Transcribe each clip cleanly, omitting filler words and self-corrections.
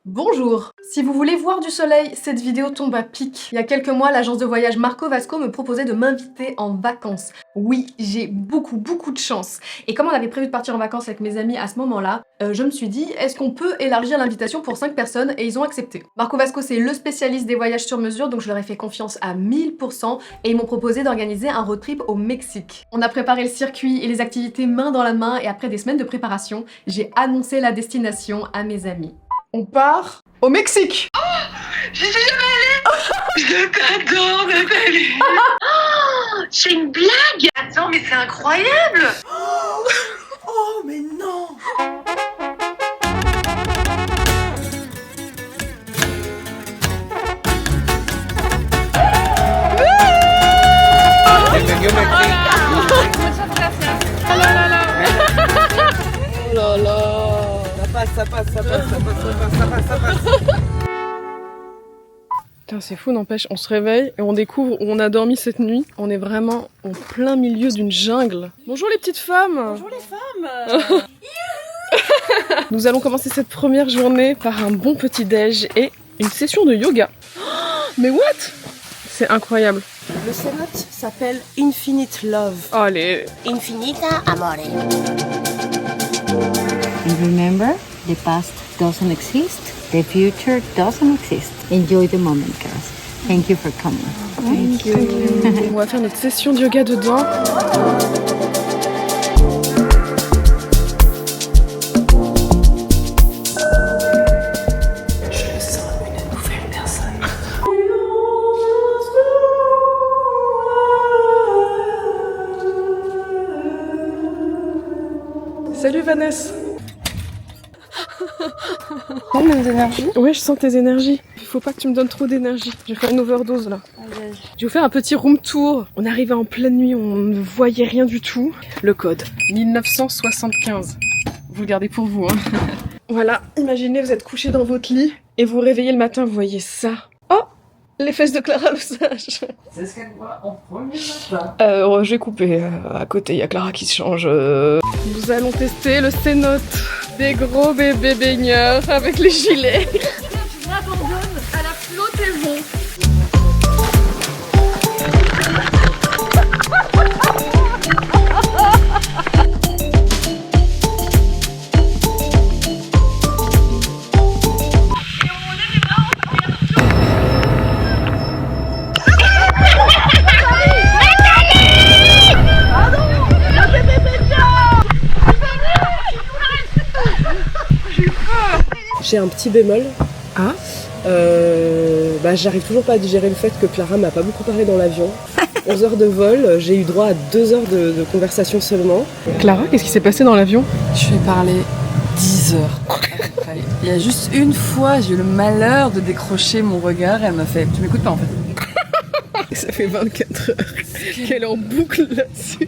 Bonjour! Si vous voulez voir du soleil, cette vidéo tombe à pic. Il y a quelques mois, l'agence de voyage Marco Vasco me proposait de m'inviter en vacances. Oui, j'ai beaucoup de chance. Et comme on avait prévu de partir en vacances avec mes amis à ce moment-là, je me suis dit, est-ce qu'on peut élargir l'invitation pour 5 personnes? Et ils ont accepté. Marco Vasco, c'est le spécialiste des voyages sur mesure, donc je leur ai fait confiance à 1000% et ils m'ont proposé d'organiser un road trip au Mexique. On a préparé le circuit et les activités main dans la main et après des semaines de préparation, j'ai annoncé la destination à mes amis. On part au Mexique! Oh, j'y suis jamais allée. Je t'adore, Nathalie. Oh, c'est une blague. Attends, mais c'est incroyable. Oh, mais non. Oh là là. Ça passe. Putain, c'est fou, n'empêche, on se réveille et on découvre où on a dormi cette nuit. On est vraiment en plein milieu d'une jungle. Bonjour les petites femmes. Bonjour les femmes. Nous allons commencer cette première journée par un bon petit-déj et une session de yoga. Oh, mais what? C'est incroyable. Le cénote s'appelle Infinite Love. Oh, allez. Infinita amore. And remember, the past doesn't exist, the future doesn't exist. Enjoy the moment, girls. Thank you for coming. Thank you. On va faire notre session de yoga dedans. Je sens une nouvelle personne. Salut Vanessa. Mes énergies. Ouais, je sens tes énergies. Il faut pas que tu me donnes trop d'énergie. Je vais faire une overdose là. Je vais vous faire un petit room tour. On arrivait en pleine nuit, on ne voyait rien du tout. Le code 1975. Vous le gardez pour vous, hein. Voilà, imaginez, vous êtes couché dans votre lit et vous vous réveillez le matin, vous voyez ça. Oh, les fesses de Clara Loussage. C'est ce qu'elle voit en premier matin. Je vais couper. À côté, il y a Clara qui se change. Nous allons tester le cénote. Des gros bébés baigneurs avec les gilets. Je m'abandonne à la flottaison. J'ai un petit bémol. Ah j'arrive toujours pas à digérer le fait que Clara m'a pas beaucoup parlé dans l'avion. 11 heures de vol, j'ai eu droit à 2 heures de conversation seulement. Clara, qu'est-ce qui s'est passé dans l'avion? Je vais parler 10 heures. Il y a juste une fois, j'ai eu le malheur de décrocher mon regard et elle m'a fait « Tu m'écoutes pas en fait ?» Ça fait 24 heures qu'elle est en boucle là-dessus.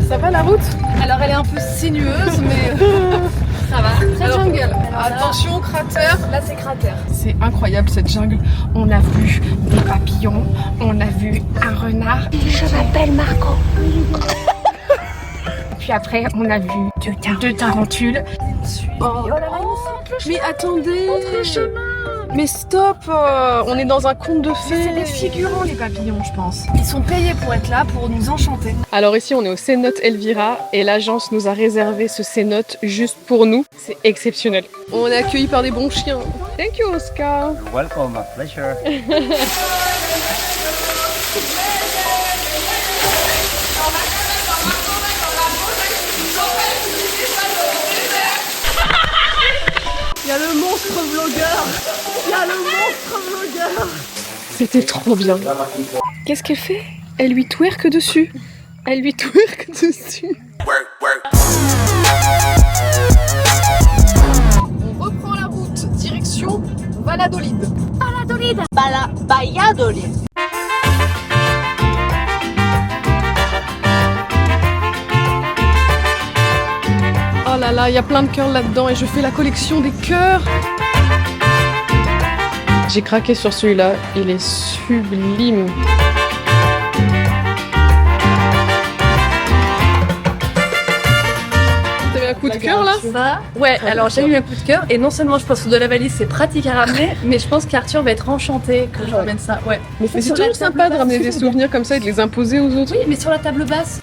Ça va la route? Alors elle est un peu sinueuse, mais ça va. Très jungle. Attention cratère. Là c'est cratère. C'est incroyable cette jungle. On a vu des papillons, on a vu un renard. Je m'appelle Marco. Puis après on a vu deux tarentules. Mais attendez. Mais stop, on est dans un conte de fées. C'est des figurants les papillons, je pense. Ils sont payés pour être là, pour nous enchanter. Alors ici on est au cénote Elvira et l'agence nous a réservé ce cénote juste pour nous. C'est exceptionnel. On est accueillis par des bons chiens. Thank you Oscar. Welcome, a pleasure. Il y a le monstre vlogueur. C'était trop bien. Qu'est-ce qu'elle fait? Elle lui twerk dessus. On reprend la route, direction Valladolid. Valladolid. Oh là là, il y a plein de cœurs là-dedans et je fais la collection des cœurs. J'ai craqué sur celui-là, il est sublime. T'avais un coup de cœur là? ça. Ouais, alors j'ai eu un coup de cœur et non seulement je pense que de la valise c'est pratique à ramener, mais je pense qu'Arthur va être enchanté que je ramène ça. Ouais. Mais c'est sur toujours la sympa table de ramener basse, des souvenirs comme ça et de les imposer aux autres. Oui, mais sur la table basse.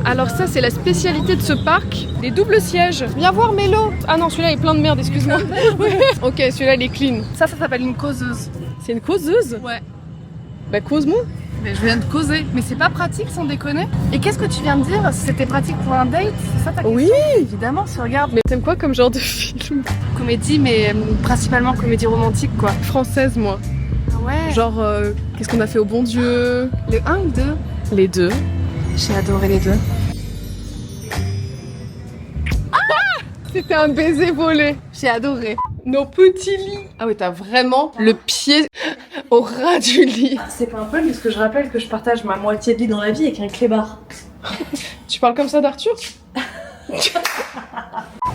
Alors ça c'est la spécialité de ce parc, les doubles sièges. Viens voir Mélo. Ah non, celui-là est plein de merde, excuse-moi. Ok, celui-là il est clean. Ça s'appelle une causeuse. C'est une causeuse? Ouais. Bah cause-moi. Mais je viens de causer. Mais c'est pas pratique sans déconner. Et qu'est-ce que tu viens de dire? C'était pratique pour un date? C'est ça ta question? Oui. Évidemment, si regarde. Mais t'aimes quoi comme genre de film? Comédie, mais principalement comédie romantique quoi. Française moi. Ah ouais. Genre, qu'est-ce qu'on a fait au bon Dieu? Le 1 ou 2? Les deux. J'ai adoré les deux. C'était un baiser volé. J'ai adoré. Nos petits lits. Ah oui, t'as vraiment le pied au ras du lit. C'est pas un peu parce que je rappelle que je partage ma moitié de lit dans la vie avec un clébard. Tu parles comme ça d'Arthur?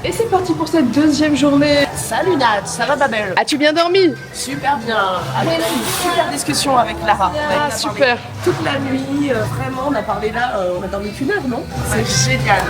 Et c'est parti pour cette deuxième journée. Salut Nat, ça va ma belle? As-tu bien dormi? Super bien. Avec une super discussion avec Lara. Ah super. Toute la nuit, vraiment, on a parlé là, on a dormi qu'une heure, non? C'est génial.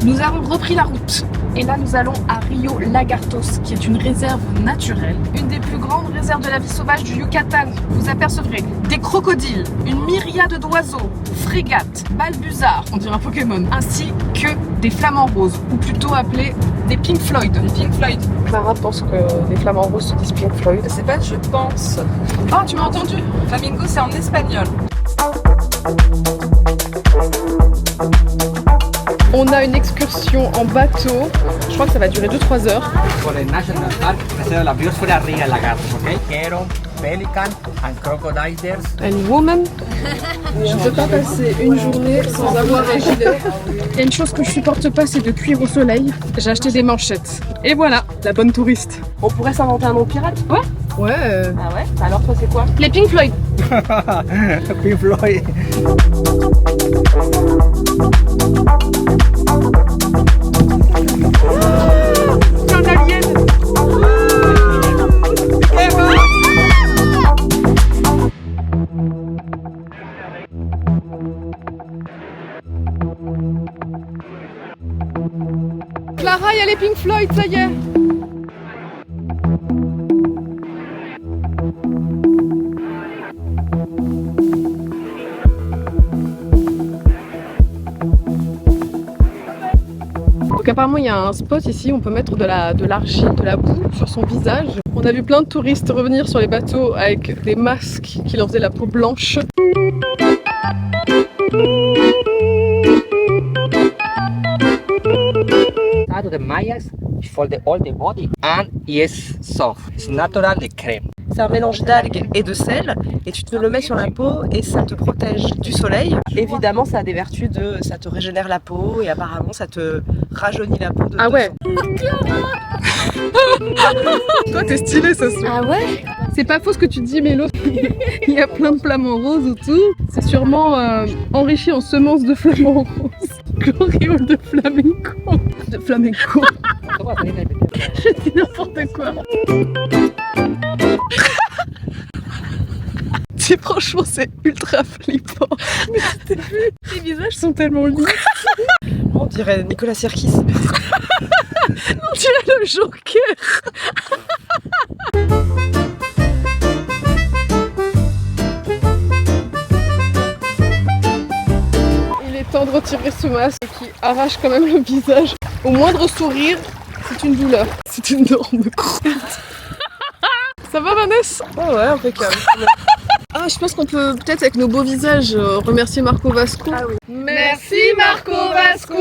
Nous avons repris la route et là nous allons à Rio Lagartos qui est une réserve naturelle, une des plus grandes réserves de la vie sauvage du Yucatan. Vous apercevrez des crocodiles, une myriade d'oiseaux, frégates, balbuzards, on dirait un Pokémon, ainsi que des flamants roses, ou plutôt appelés des Pink Floyd. Des Pink Floyd. Clara pense que les flamants roses se disent Pink Floyd. C'est pas je pense. Oh, tu m'as entendu? Flamingo, c'est en espagnol. On a une excursion en bateau. Je crois que ça va durer 2-3 heures. Por el National Park, Reserva de la Biosfera Rio Lagartos, ok? Heron, pelican and crocodiles. And woman. Je ne peux pas passer une journée sans avoir un gilet. Il y a une chose que je supporte pas, c'est de cuire au soleil. J'ai acheté des manchettes. Et voilà, la bonne touriste. On pourrait s'inventer un nom pirate? Ouais. Ouais. Ah ouais? Alors toi c'est quoi? Les Pink Floyd. Pink Floyd. C'est un alien. Clara, il y a les Pink Floyd, ça y est. Donc apparemment il y a un spot ici, on peut mettre de l'argile, de la boue sur son visage. On a vu plein de touristes revenir sur les bateaux avec des masques qui leur faisaient la peau blanche. The Mayas for all the body and is soft. It's natural the crème. C'est un mélange d'algues et de sel, et tu te le mets sur la peau et ça te protège du soleil. Évidemment, ça a des vertus ça te régénère la peau et apparemment ça te rajeunit la peau. Ah ouais. Toi t'es stylé ça se. Ah ouais? C'est pas faux ce que tu dis Mélo. Il y a plein de flamants roses autour. C'est sûrement enrichi en semences de flamants roses. Gloriole de flamenco. De flamenco. Je dis n'importe quoi. Franchement c'est ultra flippant. Mais t'as vu? Les visages sont tellement lisses. On dirait Nicolas Sirkis. On dirait le Joker. Il est temps de retirer ce masque qui arrache quand même le visage. Au moindre sourire, c'est une douleur. C'est une énorme croûte. Ça va Vanessa? Oh ouais, impeccable. Ah, je pense qu'on peut peut-être avec nos beaux visages remercier Marco Vasco. Ah oui. Merci Marco Vasco.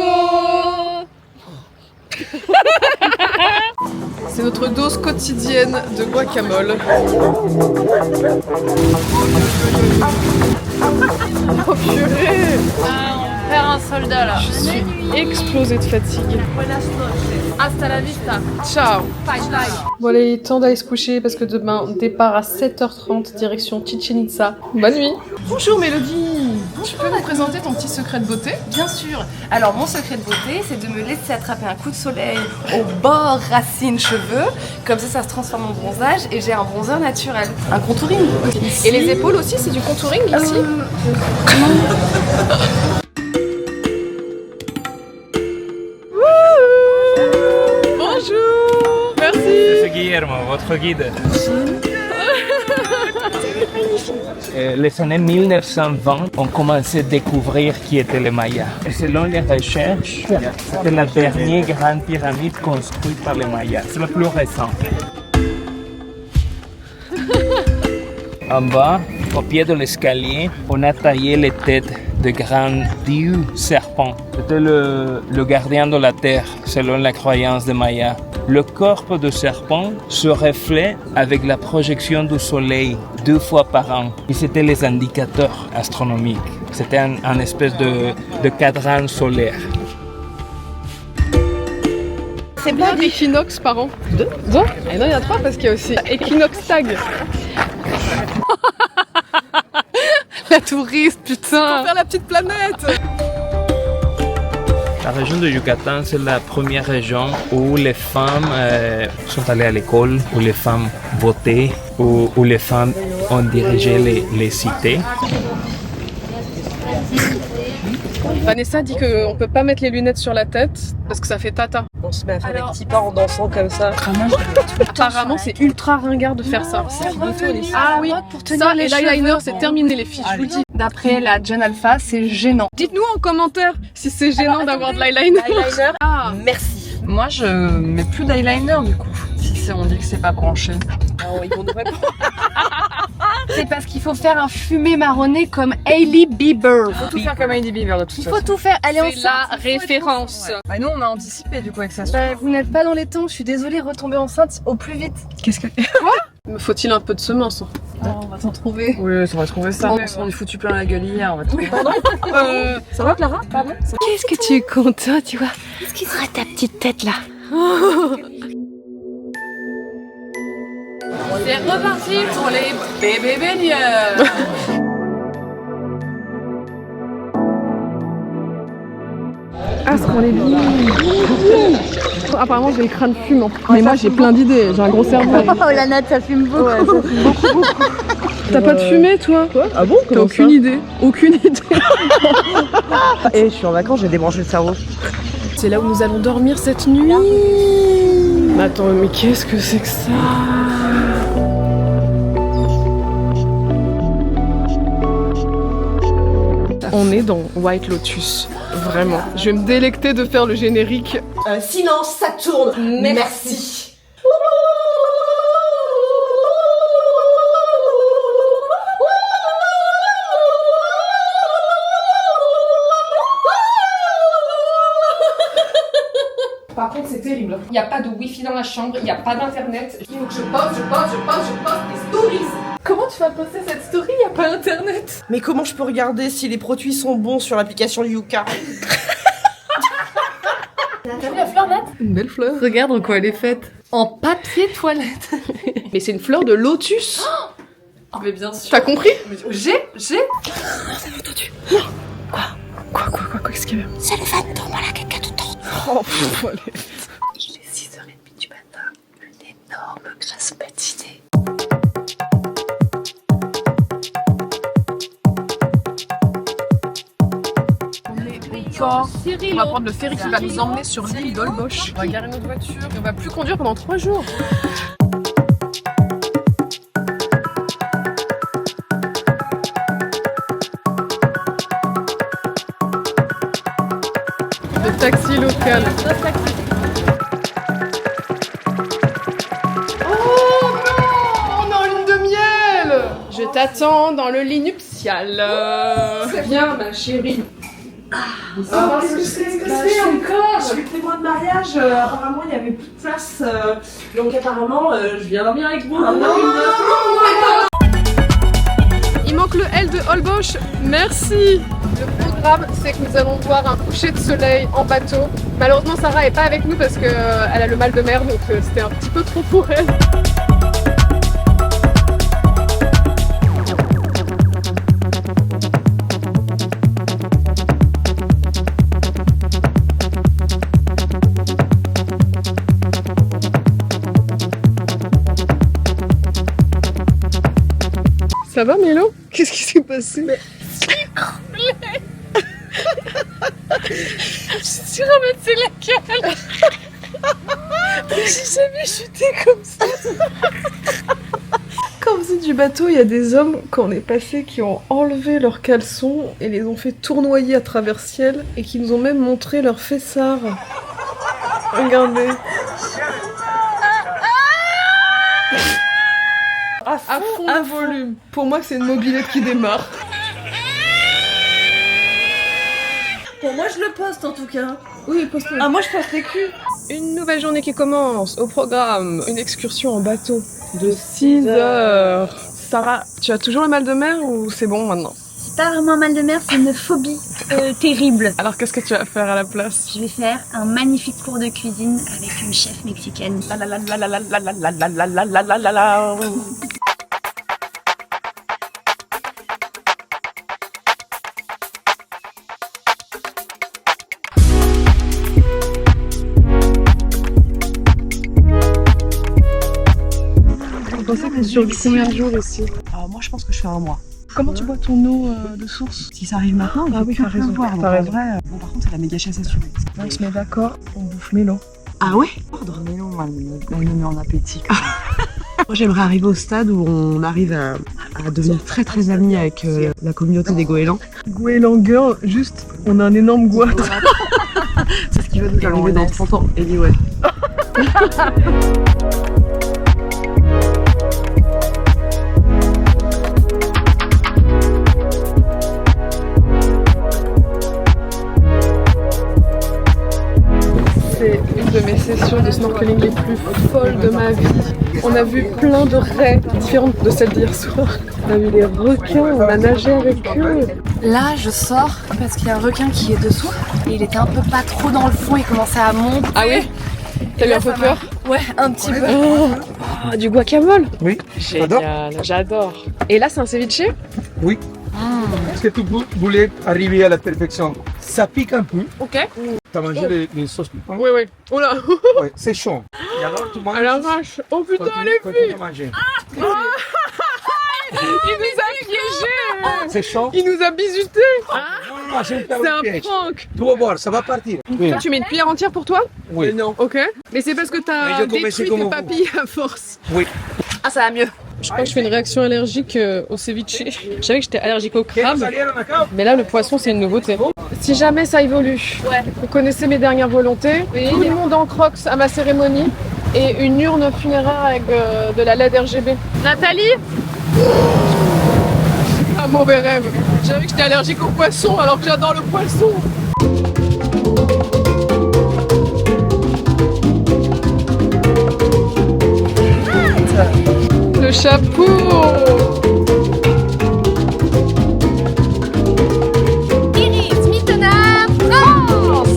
C'est notre dose quotidienne de guacamole. Oh purée! Faire un soldat là. Je suis explosée de fatigue. Hasta la vista. Ciao! Bye bye. Bon allez, il est temps d'aller se coucher parce que demain, départ à 7h30, direction Chichen Itza. Bonne nuit! Bonjour Mélodie! Tu peux nous présenter ton petit secret de beauté? Bien sûr. Alors mon secret de beauté, c'est de me laisser attraper un coup de soleil au bord racines cheveux. Comme ça se transforme en bronzage et j'ai un bronzer naturel. Un contouring. Et les épaules aussi, c'est du contouring ici? Guillermo, votre guide. Les années 1920, on commençait à découvrir qui étaient les Mayas. Et selon les recherches, c'était la dernière grande pyramide construite par les Mayas. C'est la plus récente. En bas, au pied de l'escalier, on a taillé les têtes de grands dieux serpents. C'était le gardien de la terre, selon la croyance des Mayas. Le corps de serpent se reflète avec la projection du soleil 2 fois par an. Et c'était les indicateurs astronomiques. C'était un espèce de cadran solaire. C'est combien d'équinoxes par an? 2. Et non, il y a 3 parce qu'il y a aussi équinoxe tag. La touriste, putain! Pour faire la petite planète! La région de Yucatan, c'est la première région où les femmes sont allées à l'école, où les femmes votaient, où les femmes ont dirigé les cités. Vanessa dit qu'on peut pas mettre les lunettes sur la tête parce que ça fait tata. On se met à faire des petits pas en dansant comme ça. Apparemment, c'est ultra ringard de faire ça. Ah oui, ça et l'eyeliner, c'est terminé les filles, je vous le dis. D'après la Gen Alpha, c'est gênant. Dites-nous en commentaire si c'est gênant d'avoir de l'eyeliner. Ah, merci. Moi, je mets plus d'eyeliner du coup. Si on dit que c'est pas branché. Ah oui, on devrait pas. C'est parce qu'il faut faire un fumé marronné comme Hailey Bieber. Il faut tout faire comme Hailey Bieber de toute façon. Il faut tout faire. Allez, C'est la référence. Bah, nous, on a anticipé du coup avec ça. Bah, vous n'êtes pas dans les temps, je suis désolée, retombez enceinte au plus vite. Qu'est-ce que. Me faut-il un peu de semence? On va t'en trouver. Oui, on va trouver ça. On s'en est foutu plein la gueule hier, on va trouver. Ça va, Clara? Pardon? Qu'est-ce que tu es content, tu vois? Qu'est-ce qui serait ta petite tête là? C'est reparti pour les bébés baigneurs. Ah, ce qu'on est bien. Apparemment, j'ai le crâne fumant. Mais moi, j'ai plein d'idées. J'ai un gros cerveau. Oh, la natte, ça fume beaucoup. Ouais, ça fume beaucoup. T'as pas de fumée, toi? Ah bon? T'as aucune idée? Aucune idée. Et je suis en vacances, j'ai débranché le cerveau. C'est là où nous allons dormir cette nuit. Mais attends, mais qu'est-ce que c'est que ça? On est dans White Lotus, vraiment. Je vais me délecter de faire le générique. Silence, ça tourne. Merci. Par contre, c'est terrible. Il n'y a pas de wifi dans la chambre, il n'y a pas d'internet. Il faut que je poste des stories. Comment tu vas poster cette story? Il n'y a pas internet. Mais comment je peux regarder si les produits sont bons sur l'application Yuka? T'as vu la fleur là? Une belle fleur. Regarde en quoi elle est faite. En papier toilette. Mais c'est une fleur de lotus. Mais bien sûr. T'as compris? J'ai. Quoi, qu'est-ce qu'il y a? C'est le fantôme à la caca de temps. Oh, voilà. Il est 6h30 du matin. Une énorme grasse matinée. On va prendre le ferry qui va nous emmener sur l'île d'Holbox. On va garer notre voiture et on va plus conduire pendant 3 jours. Le taxi local. Oh non, on est en lune de miel. Je t'attends dans le lit nuptial. Viens ma chérie. Qu'est-ce que c'est encore? Je suis témoin de mariage, apparemment il n'y avait plus de place, donc apparemment je viens dormir avec vous. Il manque le L de Holbox, merci. Le programme, c'est que nous allons voir un coucher de soleil en bateau. Malheureusement, Sarah est pas avec nous parce qu'elle a le mal de mer, donc c'était un petit peu trop pour elle. Ça va Mélo? Qu'est-ce qui s'est passé? Mais... Je suis sûre, mais c'est laquelle? J'ai jamais chuté comme ça. Quand vous êtes du bateau, il y a des hommes, quand on est passé, qui ont enlevé leurs caleçons et les ont fait tournoyer à travers ciel et qui nous ont même montré leurs fessards. Regardez. À fond de volume. Pour moi, c'est une mobilette qui démarre. Pour moi, je le poste en tout cas. Oui, poste-le. Ah, moi, je poste les culs. Une nouvelle journée qui commence. Au programme, une excursion en bateau de 6 heures. Sarah, tu as toujours le mal de mer ou c'est bon maintenant? C'est pas vraiment un mal de mer, c'est une phobie terrible. Alors qu'est-ce que tu vas faire à la place? Je vais faire un magnifique cours de cuisine avec une chef mexicaine. La la la la la la la la la la la la la la la. Vous pensez que tu survis combien de jours ici? Moi, je pense que je fais un mois. Comment tu bois ton eau de source? Si ça arrive maintenant, il Ah oui, t'as raison. boire. Donc, T'as en raison. vrai, bon, par contre, c'est la méga chasse assurée. On se met d'accord, on bouffe mélo. Ah ouais? Ordre. Mais non, moi, elle me met en appétit. Moi, j'aimerais arriver au stade où on arrive à devenir très très amis avec la communauté des goélands. Goéland girl, juste, on a un énorme goitre. C'est ce qui va nous arriver dans 30 ans. Ellie, ouais. C'est une de mes sessions de snorkeling les plus folles de ma vie. On a vu plein de raies différentes de celles d'hier soir. On a vu des requins, on a nagé avec eux. Là, je sors parce qu'il y a un requin qui est dessous. Et il était un peu pas trop dans le fond, il commençait à monter. Ah oui? T'as eu un peu peur? Ouais, un petit peu. Oh, du guacamole? Oui. Génial, j'adore. Et là, c'est un ceviche? Oui. Est-ce que tu voulais arriver à la perfection? Ça pique un peu. Ok. T'as mangé les sauces piquantes? Oui, oui. Oh là. Ouais, c'est chaud. Et alors tu manges. À la vache. Oh putain, les filles. Manger. Il nous a piégés. C'est chaud. Il nous a bisutés. Non, c'est C'est un prank. Tu vas voir, ça va partir. Oui. Tu mets une cuillère entière pour toi? Oui. Non. Ok. Mais c'est parce que Mais t'as je commençais détruit comme tes vous. papilles à force. Oui. Ah, ça va mieux. Je crois que je fais une réaction allergique au ceviche. Je savais que j'étais allergique au crabe, mais là le poisson c'est une nouveauté. Si jamais ça évolue, vous connaissez mes dernières volontés. Tout le monde en crocs à ma cérémonie et une urne funéraire avec de la LED RGB. Nathalie? Un mauvais rêve. Je savais que j'étais allergique au poisson alors que j'adore le poisson. Le chapeau! Iris Mittenard, France!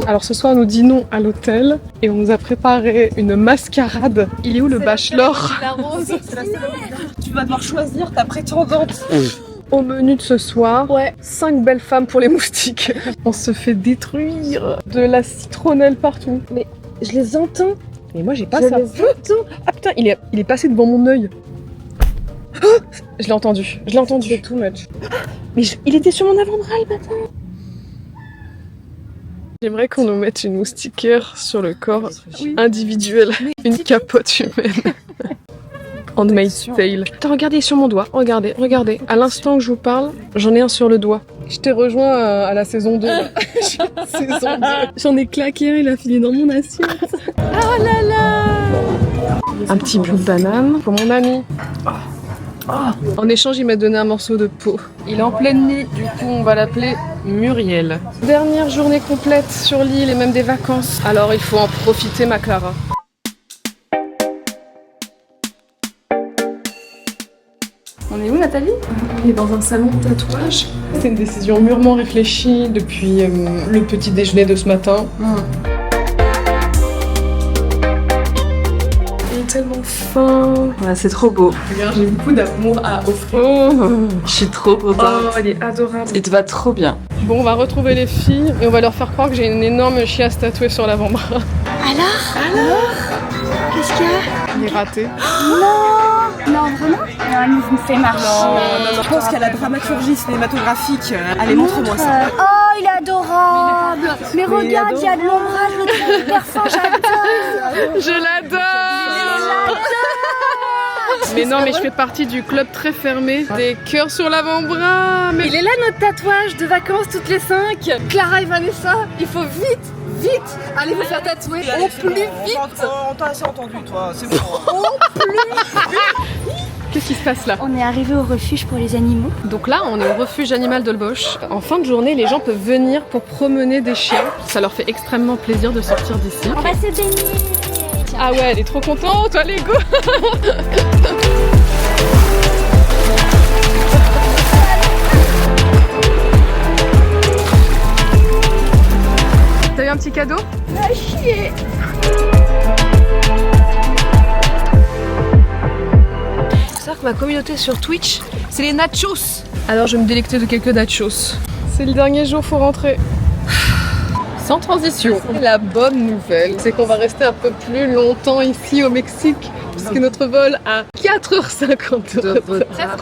Alors ce soir nous dînons à l'hôtel et on nous a préparé une mascarade. Il est où le bachelor? La rose. Tu vas devoir choisir ta prétendante. Au menu de ce soir, 5 belles femmes pour les moustiques. On se fait détruire de la citronnelle partout. Mais je les entends. Mais moi j'ai pas ça. Ah putain, il est passé devant mon œil. Oh, je l'ai entendu. C'est too much. Mais il était sur mon avant-bras le bâtard. J'aimerais qu'on nous mette une moustiquaire sur le corps individuel. Une capote humaine. Handmaid's Tale. Attends, regardez sur mon doigt. Regardez. À l'instant que je vous parle, j'en ai un sur le doigt. Je t'ai rejoint à la saison 2. Saison 2. J'en ai claqué un, il a filé dans mon assiette. Oh là là! Un petit bout de banane pour mon ami. En échange, il m'a donné un morceau de peau. Il est en pleine nuit, du coup on va l'appeler Muriel. Dernière journée complète sur l'île et même des vacances. Alors il faut en profiter, ma Clara. On est où, Nathalie? On est dans un salon de tatouage. C'est une décision mûrement réfléchie depuis le petit déjeuner de ce matin. Il est tellement fin. Ouais, c'est trop beau. Regarde, j'ai beaucoup d'amour à offrir. Je suis trop contente. Oh, il est adorable. Il te va trop bien. Bon, on va retrouver les filles et on va leur faire croire que j'ai une énorme chiasse tatouée sur l'avant-bras. Alors Qu'est-ce qu'il y a? Il est raté. Non, vraiment? Non, il me fait marcher. Je pense qu'à la dramaturgie cinématographique. Allez, montre-moi ça. Oh, il a adorable. Mais regarde, il y a de l'ombrage, le truc hyper fin, j'adore. Je l'adore. Mais non, mais je fais partie du club très fermé des cœurs sur l'avant-bras. Mais Il est là notre tatouage de vacances toutes les 5. Clara et Vanessa, il faut vite, allez vous faire tatouer au plus vite. On t'a assez entendu, toi, c'est bon. qu'est-ce qui se passe là? On est arrivé au refuge pour les animaux. Donc là, on est au refuge animal d'Holbox. En fin de journée, les gens peuvent venir pour promener des chiens. Ça leur fait extrêmement plaisir de sortir d'ici. On va se baigner. Ah ouais, elle est trop contente, allez go. T'as eu un petit cadeau? Va chier. C'est ça que ma communauté sur Twitch, c'est les nachos. Alors je vais me délecter de quelques nachos. C'est le dernier jour, faut rentrer. Sans transition. La bonne nouvelle, c'est qu'on va rester un peu plus longtemps ici au Mexique, puisque notre vol a 4h50 de retard.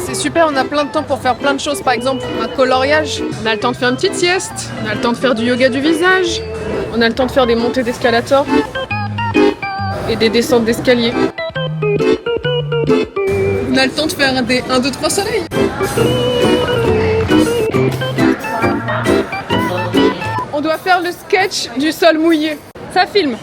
C'est super, on a plein de temps pour faire plein de choses, par exemple un coloriage. On a le temps de faire une petite sieste, on a le temps de faire du yoga du visage, on a le temps de faire des montées d'escalator et des descentes d'escalier. On a le temps de faire des 1, 2, 3 soleils. On doit faire le sketch du sol mouillé. Ça filme.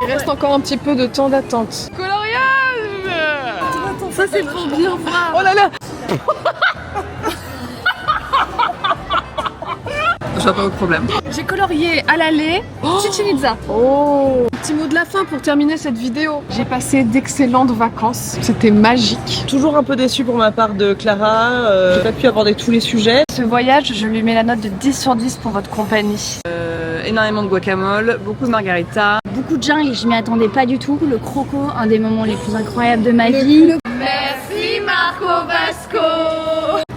Il reste encore un petit peu de temps d'attente. Coloriage! Ça c'est pour bien voir. Oh là là! Je vois pas votre problème. J'ai colorié à l'aller Chichen Itza. Oh! Petit mot de la fin pour terminer cette vidéo. J'ai passé d'excellentes vacances. C'était magique. Toujours un peu déçue pour ma part de Clara. J'ai pas pu aborder tous les sujets. Ce voyage, je lui mets la note de 10 sur 10 pour votre compagnie. Énormément de guacamole, beaucoup de margarita. Beaucoup de jungle, je m'y attendais pas du tout. Le croco, un des moments les plus incroyables de ma vie. Merci Marco Vasco.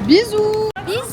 Bisous! Bisous.